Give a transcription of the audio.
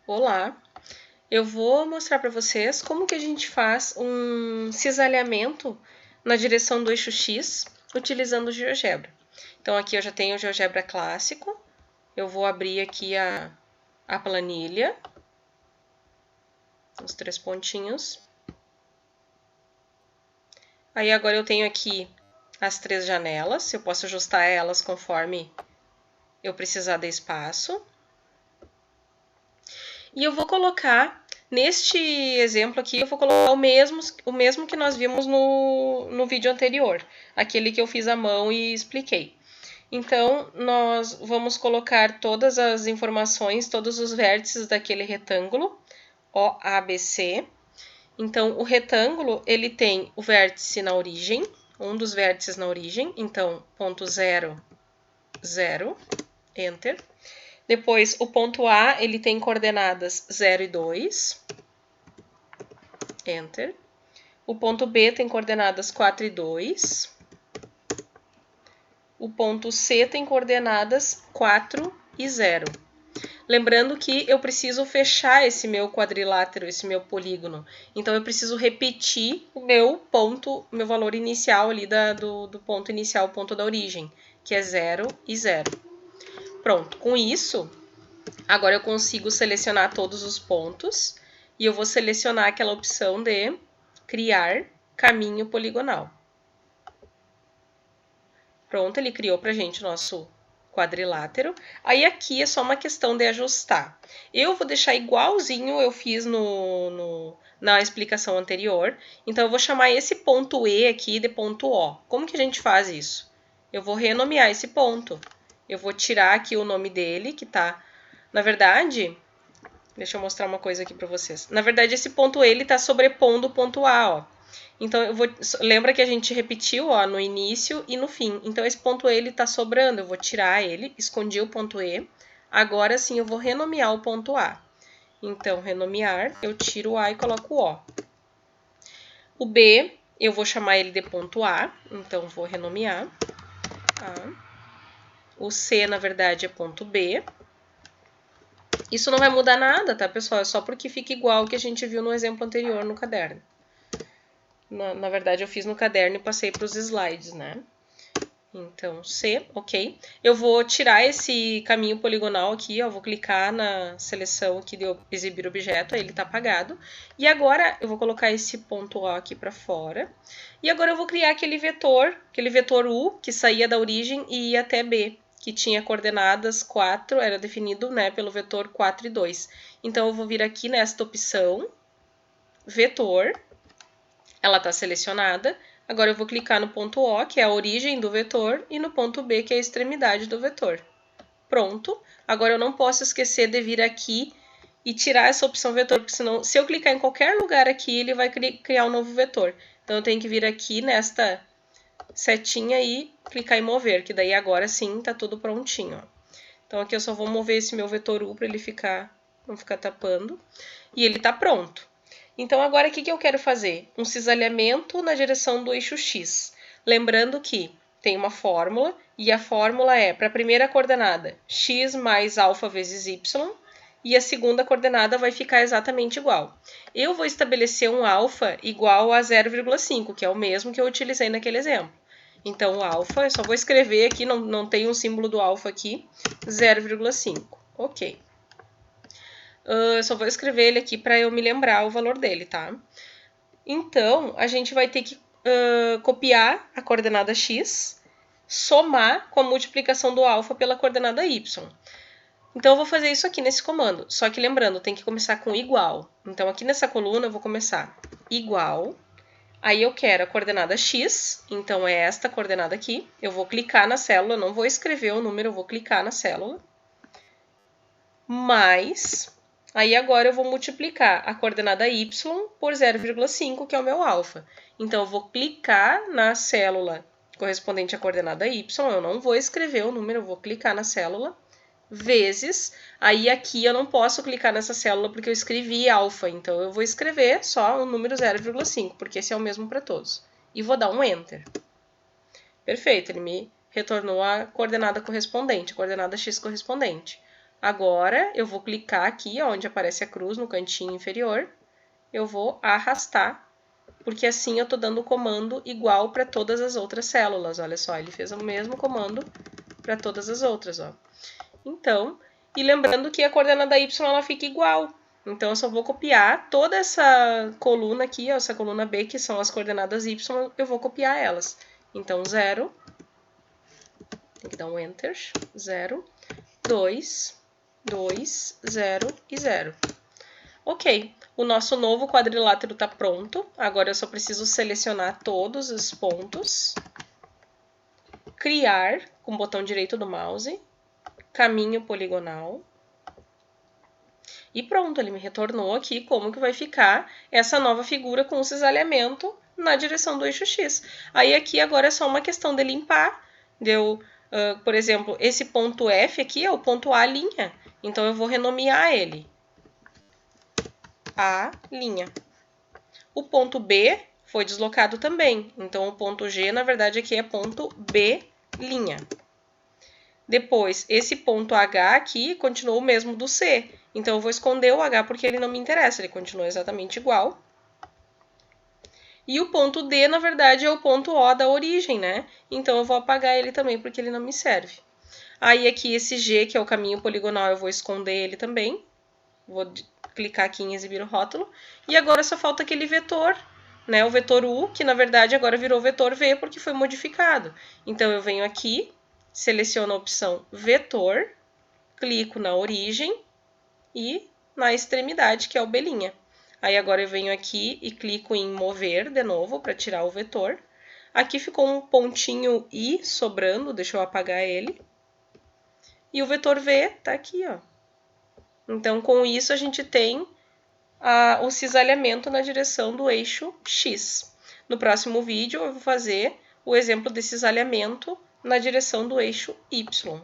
Olá, eu vou mostrar para vocês como que a gente faz um cisalhamento na direção do eixo X utilizando o GeoGebra. Então aqui eu já tenho o GeoGebra clássico, eu vou abrir aqui a planilha, os 3 pontinhos. Aí agora eu tenho aqui as 3 janelas, eu posso ajustar elas conforme eu precisar de espaço. E eu vou colocar, neste exemplo aqui, eu vou colocar o mesmo que nós vimos no vídeo anterior, aquele que eu fiz à mão e expliquei. Então, nós vamos colocar todas as informações, todos os vértices daquele retângulo, OABC. Então, o retângulo, ele tem o vértice na origem, um dos vértices na origem, então, ponto 0, 0, Enter. Depois, o ponto A, ele tem coordenadas 0 e 2. Enter. O ponto B tem coordenadas 4 e 2. O ponto C tem coordenadas 4 e 0. Lembrando que eu preciso fechar esse meu quadrilátero, esse meu polígono. Então, eu preciso repetir o meu ponto, o meu valor inicial ali do ponto inicial, o ponto da origem, que é 0 e 0. Pronto, com isso, agora eu consigo selecionar todos os pontos e eu vou selecionar aquela opção de criar caminho poligonal. Pronto, ele criou pra gente o nosso quadrilátero. Aí aqui é só uma questão de ajustar. Eu vou deixar igualzinho eu fiz na explicação anterior. Então, eu vou chamar esse ponto E aqui de ponto O. Como que a gente faz isso? Eu vou renomear esse ponto. Eu vou tirar aqui o nome dele, que tá... Na verdade, deixa eu mostrar uma coisa aqui para vocês. Na verdade, esse ponto E, ele tá sobrepondo o ponto A, ó. Então, lembra que a gente repetiu, ó, no início e no fim. Então, esse ponto E, ele tá sobrando. Eu vou tirar ele, escondi o ponto E. Agora sim, eu vou renomear o ponto A. Então, renomear, eu tiro o A e coloco o O. O B, eu vou chamar ele de ponto A. Então, vou renomear. O C, na verdade, é ponto B. Isso não vai mudar nada, tá, pessoal? É só porque fica igual o que a gente viu no exemplo anterior no caderno. Na verdade, eu fiz no caderno e passei para os slides, né? Então, C, ok. Eu vou tirar esse caminho poligonal aqui, ó. Vou clicar na seleção aqui de exibir objeto, aí ele tá apagado. E agora, eu vou colocar esse ponto O aqui para fora. E agora eu vou criar aquele vetor U, que saía da origem e ia até B, que tinha coordenadas 4, era definido, né, pelo vetor 4 e 2. Então, eu vou vir aqui nesta opção, vetor, ela está selecionada. Agora eu vou clicar no ponto O, que é a origem do vetor, e no ponto B, que é a extremidade do vetor. Pronto. Agora eu não posso esquecer de vir aqui e tirar essa opção vetor, porque senão, se eu clicar em qualquer lugar aqui, ele vai criar um novo vetor. Então, eu tenho que vir aqui nesta setinha e clicar em mover, que daí agora sim tá tudo prontinho, ó. Então, aqui eu só vou mover esse meu vetor U para ele não ficar tapando. E ele tá pronto. Então, agora o que eu quero fazer? Um cisalhamento na direção do eixo X. Lembrando que tem uma fórmula, e a fórmula é, para a primeira coordenada, x mais alfa vezes y, e a segunda coordenada vai ficar exatamente igual. Eu vou estabelecer um alfa igual a 0,5, que é o mesmo que eu utilizei naquele exemplo. Então, o alfa, eu só vou escrever aqui, não tem um símbolo do alfa aqui, 0,5. Ok. Eu só vou escrever ele aqui para eu me lembrar o valor dele, tá? Então, a gente vai ter que copiar a coordenada x, somar com a multiplicação do alfa pela coordenada y. Então, eu vou fazer isso aqui nesse comando. Só que lembrando, tem que começar com igual. Então, aqui nessa coluna, eu vou começar igual. Aí, eu quero a coordenada x. Então, é esta coordenada aqui. Eu vou clicar na célula, não vou escrever o número, eu vou clicar na célula. Mais... Aí, agora, eu vou multiplicar a coordenada y por 0,5, que é o meu alfa. Então, eu vou clicar na célula correspondente à coordenada y, eu não vou escrever o número, eu vou clicar na célula, vezes, aí aqui eu não posso clicar nessa célula porque eu escrevi alfa, então eu vou escrever só o número 0,5, porque esse é o mesmo para todos. E vou dar um Enter. Perfeito, ele me retornou a coordenada correspondente, a coordenada x correspondente. Agora, eu vou clicar aqui, onde aparece a cruz, no cantinho inferior. Eu vou arrastar, porque assim eu estou dando o comando igual para todas as outras células. Olha só, ele fez o mesmo comando para todas as outras, ó. Então, e lembrando que a coordenada y ela fica igual. Então, eu só vou copiar toda essa coluna aqui, ó, essa coluna B, que são as coordenadas y, eu vou copiar elas. Então, 0, tem que dar um Enter, 0, 2, 2, 0 e 0. Ok, o nosso novo quadrilátero está pronto. Agora eu só preciso selecionar todos os pontos, criar com o botão direito do mouse, caminho poligonal. E pronto, ele me retornou aqui como que vai ficar essa nova figura com o cisalhamento na direção do eixo X. Aí aqui agora é só uma questão de limpar. Por exemplo, esse ponto F aqui é o ponto A'. Então eu vou renomear ele. A'. O ponto B foi deslocado também. Então o ponto G, na verdade, aqui é ponto B'. Depois, esse ponto H aqui continuou o mesmo do C. Então, eu vou esconder o H porque ele não me interessa, ele continua exatamente igual. E o ponto D, na verdade, é o ponto O da origem, né? Então, eu vou apagar ele também porque ele não me serve. Aí, aqui, esse G, que é o caminho poligonal, eu vou esconder ele também. Vou clicar aqui em exibir o rótulo. E agora só falta aquele vetor, né? O vetor U, que, na verdade, agora virou vetor V porque foi modificado. Então, eu venho aqui, seleciono a opção vetor, clico na origem e na extremidade, que é o B'. Aí agora eu venho aqui e clico em mover de novo para tirar o vetor. Aqui ficou um pontinho I sobrando, deixa eu apagar ele. E o vetor V tá aqui, ó. Então, com isso, a gente tem o cisalhamento na direção do eixo X. No próximo vídeo, eu vou fazer o exemplo de cisalhamento na direção do eixo Y.